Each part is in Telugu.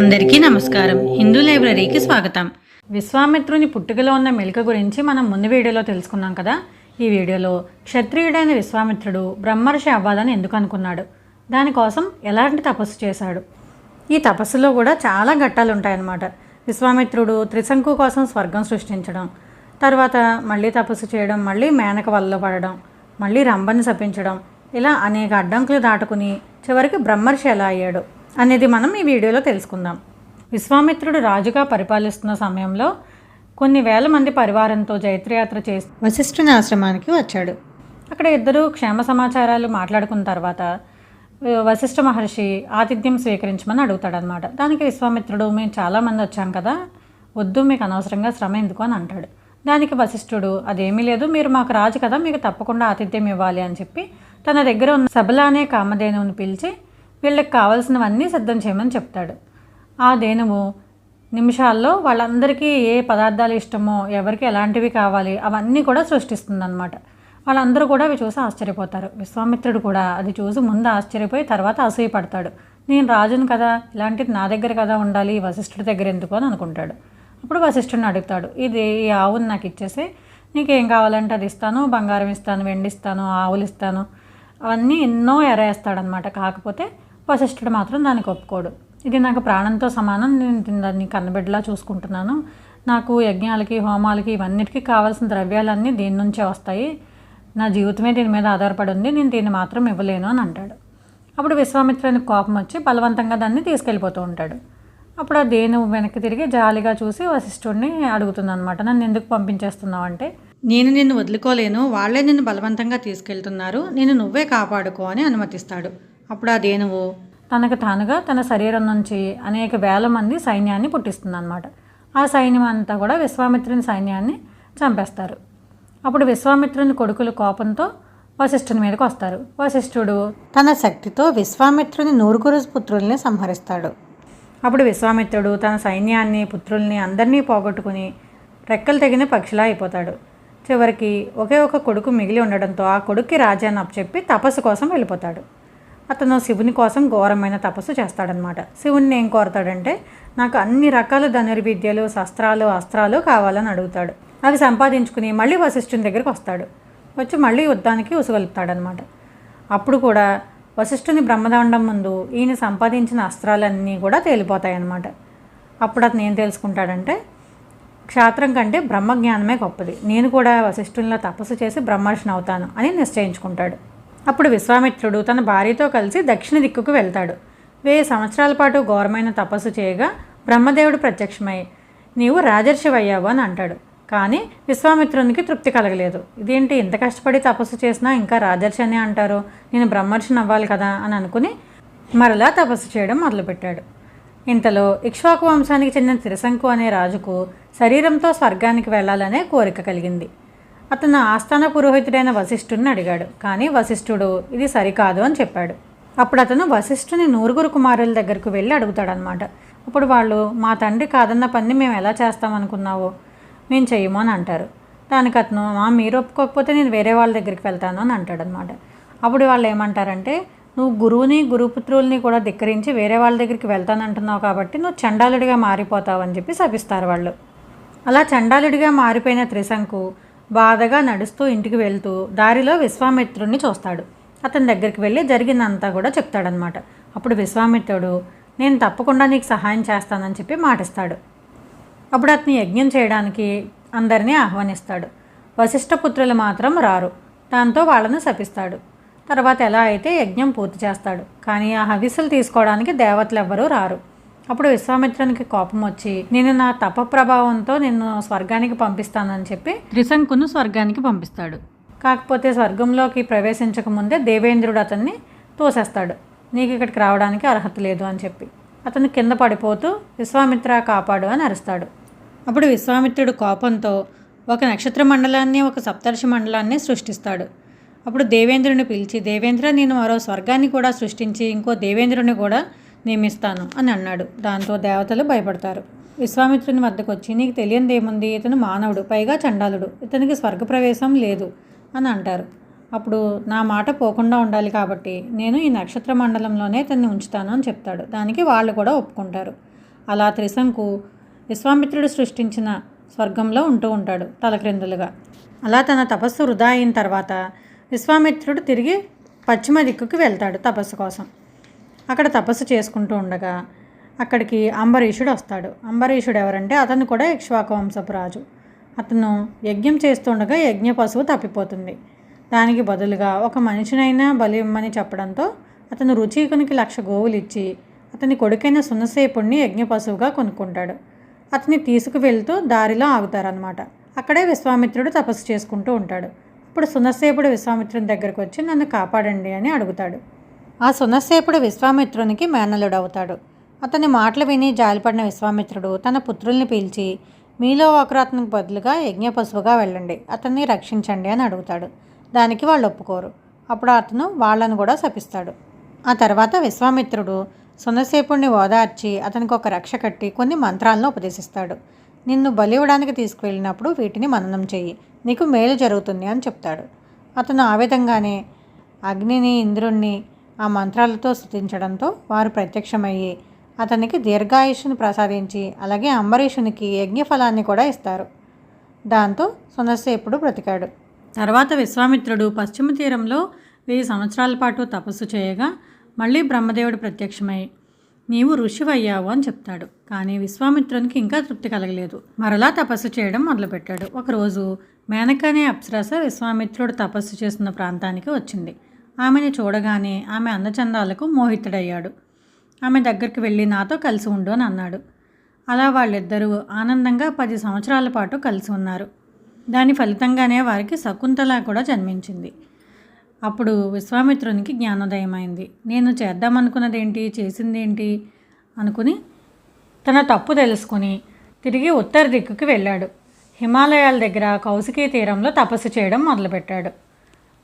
అందరికీ నమస్కారం. హిందూ లైబ్రరీకి స్వాగతం. విశ్వామిత్రుని పుట్టుకలో ఉన్న మెలిక గురించి మనం ముందు వీడియోలో తెలుసుకున్నాం కదా. ఈ వీడియోలో క్షత్రియుడైన విశ్వామిత్రుడు బ్రహ్మర్షి అవ్వాలని ఎందుకు అనుకున్నాడు, దానికోసం ఎలాంటి తపస్సు చేశాడు, ఈ తపస్సులో కూడా చాలా ఘట్టాలు ఉంటాయన్నమాట. విశ్వామిత్రుడు త్రిశంకు కోసం స్వర్గం సృష్టించడం, తర్వాత మళ్ళీ తపస్సు చేయడం, మళ్ళీ మేనక వలలో పడడం, మళ్ళీ రంభని శపించడం, ఇలా అనేక అడ్డంకులు దాటుకుని చివరికి బ్రహ్మర్షి ఎలా అయ్యాడు అనేది మనం ఈ వీడియోలో తెలుసుకుందాం. విశ్వామిత్రుడు రాజుగా పరిపాలిస్తున్న సమయంలో కొన్ని వేల మంది పరివారంతో జైత్రయాత్ర చేసి వశిష్ఠుని ఆశ్రమానికి వచ్చాడు. అక్కడ ఇద్దరు క్షేమ సమాచారాలు మాట్లాడుకున్న తర్వాత వశిష్ఠ మహర్షి ఆతిథ్యం స్వీకరించమని అడుగుతాడనమాట. దానికి విశ్వామిత్రుడు, మేము చాలామంది వచ్చాం కదా, వద్దు, మీకు అనవసరంగా శ్రమ ఎందుకు అని అంటాడు. దానికి వశిష్ఠుడు, అదేమీ లేదు, మీరు మాకు రాజు కదా, మీకు తప్పకుండా ఆతిథ్యం ఇవ్వాలి అని చెప్పి తన దగ్గర ఉన్న సబల అనే కామధేనువుని పిలిచి వీళ్ళకి కావాల్సినవన్నీ సిద్ధం చేయమని చెప్తాడు. ఆ ధేనువు నిమిషాల్లో వాళ్ళందరికీ ఏ పదార్థాలు ఇష్టమో, ఎవరికి ఎలాంటివి కావాలి అవన్నీ కూడా సృష్టిస్తుందన్నమాట. వాళ్ళందరూ కూడా అవి చూసి ఆశ్చర్యపోతారు. విశ్వామిత్రుడు కూడా అది చూసి ముందు ఆశ్చర్యపోయి తర్వాత అసూయపడతాడు. నేను రాజును కదా, ఇలాంటిది నా దగ్గర కదా ఉండాలి, వశిష్ఠుడి దగ్గర ఎందుకు అని అనుకుంటాడు. అప్పుడు వశిష్ఠుడిని అడుగుతాడు, ఈ ఆవుని నాకు ఇచ్చేసి నీకేం కావాలంటే అది ఇస్తాను, బంగారం ఇస్తాను, వెండి ఇస్తాను, ఆవులు ఇస్తాను, అవన్నీ ఎన్నో ఎరేస్తాడనమాట. కాకపోతే వశిష్ఠుడు మాత్రం దానికి ఒప్పుకోడు. ఇది నాకు ప్రాణంతో సమానం, నేను దాన్ని కన్నబిడ్డలా చూసుకుంటున్నాను, నాకు యజ్ఞాలకి హోమాలకి ఇవన్నిటికీ కావాల్సిన ద్రవ్యాలన్నీ దీని నుంచే వస్తాయి, నా జీవితమే దీని మీద ఆధారపడి ఉంది, నేను దీన్ని మాత్రం ఇవ్వలేను అని అంటాడు. అప్పుడు విశ్వామిత్రునికి కోపం వచ్చి బలవంతంగా దాన్ని తీసుకెళ్ళిపోతూ ఉంటాడు. అప్పుడు ఆ ధేనువు వెనక్కి తిరిగి జాలిగా చూసి వశిష్ఠుడిని అడుగుతుందన్నమాట, నన్ను ఎందుకు పంపించేస్తున్నావు అంటే, నేను నిన్ను వదులుకోలేను, వాళ్ళే నిన్ను బలవంతంగా తీసుకెళ్తున్నారు, నేను నువ్వే కాపాడుకో అని అనుమతిస్తాడు. అప్పుడు ఆ ధేనువు తనకు తానుగా తన శరీరం నుంచి అనేక వేల మంది సైన్యాన్ని పుట్టిస్తుందన్నమాట. ఆ సైన్యం అంతా కూడా విశ్వామిత్రుని సైన్యాన్ని చంపేస్తారు. అప్పుడు విశ్వామిత్రుని కొడుకులు కోపంతో వశిష్ఠుని మీదకి వస్తారు. వశిష్ఠుడు తన శక్తితో విశ్వామిత్రుని 100 పుత్రుల్ని సంహరిస్తాడు. అప్పుడు విశ్వామిత్రుడు తన సైన్యాన్ని, పుత్రుల్ని అందరినీ పోగొట్టుకుని రెక్కలు తెగిన పక్షిలా అయిపోతాడు. చివరికి ఒకే ఒక కొడుకు మిగిలి ఉండడంతో ఆ కొడుక్కి రాజ్యాన్ని అప్పచెప్పి తపస్సు కోసం వెళ్ళిపోతాడు. అతను శివుని కోసం ఘోరమైన తపస్సు చేస్తాడనమాట. శివుని ఏం కోరతాడంటే, నాకు అన్ని రకాల ధనుర్విద్యలు, శస్త్రాలు, అస్త్రాలు కావాలని అడుగుతాడు. అవి సంపాదించుకుని మళ్ళీ వశిష్ఠుని దగ్గరికి వస్తాడు. వచ్చి మళ్ళీ యుద్ధానికి ఉసుగొలుపుతాడనమాట. అప్పుడు కూడా వశిష్ఠుని బ్రహ్మదండం ముందు ఈయన సంపాదించిన అస్త్రాలన్నీ కూడా తేలిపోతాయన్నమాట. అప్పుడు అతను ఏం తెలుసుకుంటాడంటే, క్షాత్రం కంటే బ్రహ్మజ్ఞానమే గొప్పది, నేను కూడా వశిష్ఠునిలో తపస్సు చేసి బ్రహ్మర్షిని అవుతాను అని నిశ్చయించుకుంటాడు. అప్పుడు విశ్వామిత్రుడు తన భార్యతో కలిసి దక్షిణ దిక్కుకు వెళ్తాడు. 1000 సంవత్సరాల పాటు ఘోరమైన తపస్సు చేయగా బ్రహ్మదేవుడు ప్రత్యక్షమై, నీవు రాజర్షివయ్యావు అని అంటాడు. కానీ విశ్వామిత్రునికి తృప్తి కలగలేదు. ఇదేంటి, ఇంత కష్టపడి తపస్సు చేసినా ఇంకా రాజర్షి అని అంటారు, నేను బ్రహ్మర్షిని అవ్వాలి కదా అని అనుకుని మరలా తపస్సు చేయడం మొదలుపెట్టాడు. ఇంతలో ఇక్ష్వాకు వంశానికి చెందిన త్రిశంకు అనే రాజుకు శరీరంతో స్వర్గానికి వెళ్లాలనే కోరిక కలిగింది. అతను ఆస్థాన పురోహితుడైన వశిష్ఠుడిని అడిగాడు. కానీ వశిష్ఠుడు ఇది సరికాదు అని చెప్పాడు. అప్పుడు అతను వశిష్ఠుని 100 కుమారుల దగ్గరకు వెళ్ళి అడుగుతాడనమాట. అప్పుడు వాళ్ళు, మా తండ్రి కాదన్న పని మేము ఎలా చేస్తామనుకున్నావో, మేము చెయ్యము అని అంటారు. దానికి అతను, మీరు ఒప్పుకోకపోతే నేను వేరే వాళ్ళ దగ్గరికి వెళ్తాను అని అంటాడనమాట. అప్పుడు వాళ్ళు ఏమంటారంటే, నువ్వు గురువుని, గురుపుత్రుల్ని కూడా ధిక్కరించి వేరే వాళ్ళ దగ్గరికి వెళ్తానంటున్నావు కాబట్టి నువ్వు చండాలుడిగా మారిపోతావు అని చెప్పి శపిస్తారు వాళ్ళు. అలా చండాలుడిగా మారిపోయిన త్రిశంకు బాధగా నడుస్తూ ఇంటికి వెళ్తూ దారిలో విశ్వామిత్రుడిని చూస్తాడు. అతని దగ్గరికి వెళ్ళి జరిగిందంతా కూడా చెప్తాడనమాట. అప్పుడు విశ్వామిత్రుడు, నేను తప్పకుండా నీకు సహాయం చేస్తానని చెప్పి మాటిస్తాడు. అప్పుడు అతని యజ్ఞం చేయడానికి అందరినీ ఆహ్వానిస్తాడు. వశిష్ఠపుత్రులు మాత్రం రారు. దాంతో వాళ్ళను శపిస్తాడు. తర్వాత ఎలా అయితే యజ్ఞం పూర్తి చేస్తాడు. కానీ ఆ హవిస్సులు తీసుకోవడానికి దేవతలు ఎవ్వరూ రారు. అప్పుడు విశ్వామిత్రునికి కోపం వచ్చి, నేను నా తప ప్రభావంతో నిన్ను స్వర్గానికి పంపిస్తానని చెప్పి త్రిశంకును స్వర్గానికి పంపిస్తాడు. కాకపోతే స్వర్గంలోకి ప్రవేశించకముందే దేవేంద్రుడు అతన్ని తోసేస్తాడు. నీకు ఇక్కడికి రావడానికి అర్హత లేదు అని చెప్పి అతను కింద పడిపోతూ విశ్వామిత్ర కాపాడు అని అరుస్తాడు. అప్పుడు విశ్వామిత్రుడు కోపంతో ఒక నక్షత్ర మండలాన్ని, ఒక సప్తర్షి మండలాన్ని సృష్టిస్తాడు. అప్పుడు దేవేంద్రుని పిలిచి, దేవేంద్ర, నేను మరో స్వర్గాన్ని కూడా సృష్టించి ఇంకో దేవేంద్రుని కూడా నియమిస్తాను అని అన్నాడు. దాంతో దేవతలు భయపడతారు. విశ్వామిత్రుని వద్దకు వచ్చి, నీకు తెలియనిదేముంది, ఇతను మానవుడు, పైగా చండాలుడు, ఇతనికి స్వర్గప్రవేశం లేదు అని అంటారు. అప్పుడు నా మాట పోకుండా ఉండాలి కాబట్టి నేను ఈ నక్షత్ర మండలంలోనే ఇతన్ని ఉంచుతాను అని చెప్తాడు. దానికి వాళ్ళు కూడా ఒప్పుకుంటారు. అలా త్రిశంకు విశ్వామిత్రుడు సృష్టించిన స్వర్గంలో ఉంటూ ఉంటాడు తలక్రిందులుగా. అలా తన తపస్సు వృధా అయిన తర్వాత విశ్వామిత్రుడు తిరిగి పశ్చిమ దిక్కుకి వెళ్తాడు తపస్సు కోసం. అక్కడ తపస్సు చేసుకుంటూ ఉండగా అక్కడికి అంబరీషుడు వస్తాడు. అంబరీషుడు ఎవరంటే అతను కూడా ఇక్ష్వాకు వంశపు రాజు. అతను యజ్ఞం చేస్తుండగా యజ్ఞ పశువు తప్పిపోతుంది. దానికి బదులుగా ఒక మనిషినైనా బలి ఇమ్మని చెప్పడంతో అతను రుచీకునికి 1,00,000 గోవులు ఇచ్చి అతని కొడుకైన సునసేపుణ్ణి యజ్ఞ పశువుగా కొనుక్కుంటాడు. అతన్ని తీసుకువెళ్తూ దారిలో ఆగుతారనమాట. అక్కడే విశ్వామిత్రుడు తపస్సు చేసుకుంటూ ఉంటాడు. అప్పుడు సునసేపుడు విశ్వామిత్రుని దగ్గరకు వచ్చి నన్ను కాపాడండి అని అడుగుతాడు. ఆ సునసేపుడు విశ్వామిత్రునికి మేనల్లుడు అవుతాడు. అతని మాటలు విని జాలిపడిన విశ్వామిత్రుడు తన పుత్రుల్ని పిలిచి మీలో ఒకరు అతనికి బదులుగా యజ్ఞ పశువుగా వెళ్ళండి, అతన్ని రక్షించండి అని అడుగుతాడు. దానికి వాళ్ళు ఒప్పుకోరు. అప్పుడు అతను వాళ్ళను కూడా శపిస్తాడు. ఆ తర్వాత విశ్వామిత్రుడు సునసేపుడిని ఓదార్చి అతనికి ఒక రక్ష కట్టి కొన్ని మంత్రాలను ఉపదేశిస్తాడు. నిన్ను బలి ఇవ్వడానికి తీసుకువెళ్ళినప్పుడు వీటిని మననం చెయ్యి, నీకు మేలు జరుగుతుంది అని చెప్తాడు. అతను ఆ విధంగానే అగ్నిని ఇంద్రుణ్ణి ఆ మంత్రాలతో స్తుతించడంతో వారు ప్రత్యక్షమయ్యి అతనికి దీర్ఘాయుష్ను ప్రసాదించి అలాగే అంబరీషునికి యజ్ఞఫలాన్ని కూడా ఇస్తారు. దాంతో సునసేపుడు బ్రతికాడు. తర్వాత విశ్వామిత్రుడు పశ్చిమ తీరంలో 1000 సంవత్సరాల పాటు తపస్సు చేయగా మళ్ళీ బ్రహ్మదేవుడు ప్రత్యక్షమై నీవు ఋషివయ్యావు అని చెప్తాడు. కానీ విశ్వామిత్రునికి ఇంకా తృప్తి కలగలేదు. మరలా తపస్సు చేయడం మొదలుపెట్టాడు. ఒకరోజు మేనక అనే అప్సరస విశ్వామిత్రుడు తపస్సు చేస్తున్న ప్రాంతానికి వచ్చింది. ఆమెని చూడగానే ఆమె అందచందాలకు మోహితుడయ్యాడు. ఆమె దగ్గరికి వెళ్ళి నాతో కలిసి ఉండు అని అన్నాడు. అలా వాళ్ళిద్దరూ ఆనందంగా 10 సంవత్సరాల పాటు కలిసి ఉన్నారు. దాని ఫలితంగానే వారికి శకుంతల కూడా జన్మించింది. అప్పుడు విశ్వామిత్రునికి జ్ఞానోదయమైంది. నేను చేద్దామనుకున్నదేంటి, చేసిందేంటి అనుకుని తన తప్పు తెలుసుకుని తిరిగి ఉత్తర దిక్కుకి వెళ్ళాడు. హిమాలయాల దగ్గర కౌశికీ తీరంలో తపస్సు చేయడం మొదలుపెట్టాడు.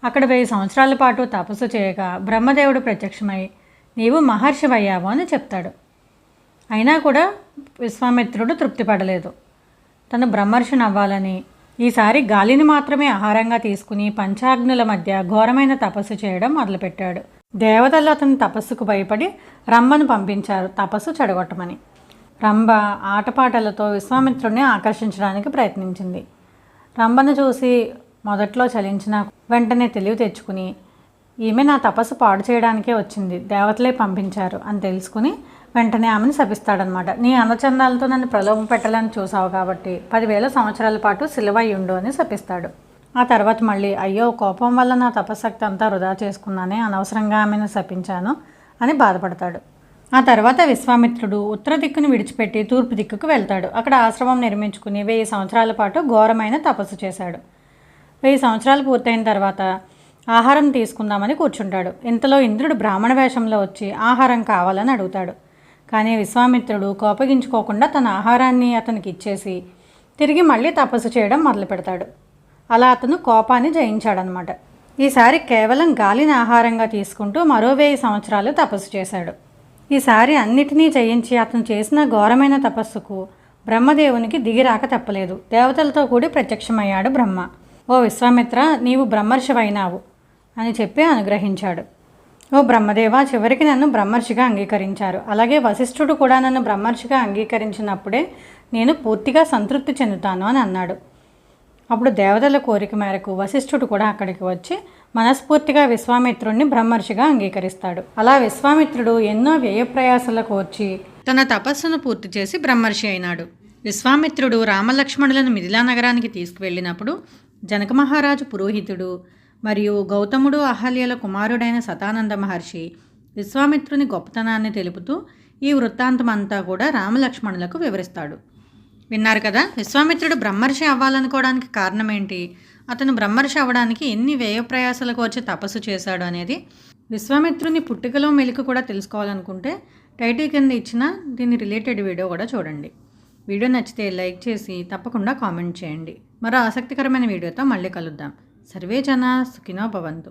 అక్కడ 1000 సంవత్సరాల పాటు తపస్సు చేయగా బ్రహ్మదేవుడు ప్రత్యక్షమై నీవు మహర్షివయ్యావు అని చెప్తాడు. అయినా కూడా విశ్వామిత్రుడు తృప్తి పడలేదు. తను బ్రహ్మర్షిని అవ్వాలని ఈసారి గాలిని మాత్రమే ఆహారంగా తీసుకుని పంచాగ్నుల మధ్య ఘోరమైన తపస్సు చేయడం మొదలుపెట్టాడు. దేవతలు అతని తపస్సుకు భయపడి రంభను పంపించారు తపస్సు చెడగొట్టమని. రంభ ఆటపాటలతో విశ్వామిత్రుడిని ఆకర్షించడానికి ప్రయత్నించింది. రంభను చూసి మొదట్లో చలించిన వెంటనే తెలివి తెచ్చుకుని ఈమె నా తపస్సు పాడు చేయడానికే వచ్చింది, దేవతలే పంపించారు అని తెలుసుకుని వెంటనే ఆమెను శపిస్తాడనమాట. నీ అందచందాలతో నన్ను ప్రలోభ పెట్టాలని చూసావు కాబట్టి 10,000 సంవత్సరాల పాటు సిలువై ఉండు అని శపిస్తాడు. ఆ తర్వాత మళ్ళీ అయ్యో కోపం వల్ల నా తపశక్తి అంతా వృధా చేసుకున్నానే, అనవసరంగా ఆమెను శపించాను అని బాధపడతాడు. ఆ తర్వాత విశ్వామిత్రుడు ఉత్తర దిక్కును విడిచిపెట్టి తూర్పు దిక్కుకు వెళ్తాడు. అక్కడ ఆశ్రమం నిర్మించుకుని 1000 సంవత్సరాల పాటు ఘోరమైన తపస్సు చేశాడు. 1000 సంవత్సరాలు పూర్తయిన తర్వాత ఆహారం తీసుకుందామని కూర్చుంటాడు. ఇంతలో ఇంద్రుడు బ్రాహ్మణ వేషంలో వచ్చి ఆహారం కావాలని అడుగుతాడు. కానీ విశ్వామిత్రుడు కోపగించుకోకుండా తన ఆహారాన్ని అతనికి ఇచ్చేసి తిరిగి మళ్ళీ తపస్సు చేయడం మొదలు పెడతాడు. అలా అతను కోపాన్ని జయించాడనమాట. ఈసారి కేవలం గాలిని ఆహారంగా తీసుకుంటూ మరో 1000 సంవత్సరాలు తపస్సు చేశాడు. ఈసారి అన్నిటినీ జయించి అతను చేసిన ఘోరమైన తపస్సుకు బ్రహ్మదేవునికి దిగిరాక తప్పలేదు. దేవతలతో కూడి ప్రత్యక్షమయ్యాడు బ్రహ్మ. ఓ విశ్వామిత్ర, నీవు బ్రహ్మర్షివైనావు అని చెప్పి అనుగ్రహించాడు. ఓ బ్రహ్మదేవ, చివరికి నన్ను బ్రహ్మర్షిగా అంగీకరించారు. అలాగే వశిష్ఠుడు కూడా నన్ను బ్రహ్మర్షిగా అంగీకరించినప్పుడే నేను పూర్తిగా సంతృప్తి చెందుతాను అని అన్నాడు. అప్పుడు దేవతల కోరిక మేరకు వశిష్ఠుడు కూడా అక్కడికి వచ్చి మనస్ఫూర్తిగా విశ్వామిత్రుడిని బ్రహ్మర్షిగా అంగీకరిస్తాడు. అలా విశ్వామిత్రుడు ఎన్నో వ్యయప్రయాసాలకు వచ్చి తన తపస్సును పూర్తి చేసి బ్రహ్మర్షి అయినాడు. విశ్వామిత్రుడు రామలక్ష్మణులను మిథిలా నగరానికి తీసుకువెళ్ళినప్పుడు జనక మహారాజు పురోహితుడు మరియు గౌతముడు అహల్యల కుమారుడైన శతానంద మహర్షి విశ్వామిత్రుని గొప్పతనాన్ని తెలుపుతూ ఈ వృత్తాంతమంతా కూడా రామలక్ష్మణులకు వివరిస్తాడు. విన్నారు కదా, విశ్వామిత్రుడు బ్రహ్మర్షి అవ్వాలనుకోవడానికి కారణం ఏంటి, అతను బ్రహ్మర్షి అవ్వడానికి ఎన్ని వ్యయప్రయాసాలకు వచ్చి తపస్సు చేశాడు అనేది. విశ్వామిత్రుని పుట్టుకలో మెలిక కూడా తెలుసుకోవాలనుకుంటే టైటిల్ కింద ఇచ్చిన దీని రిలేటెడ్ వీడియో కూడా చూడండి. వీడియో నచ్చితే లైక్ చేసి తప్పకుండా కామెంట్ చేయండి. మరో ఆసక్తికరమైన వీడియోతో మళ్ళీ కలుద్దాం. సర్వే జనా సుఖినో భవంతు.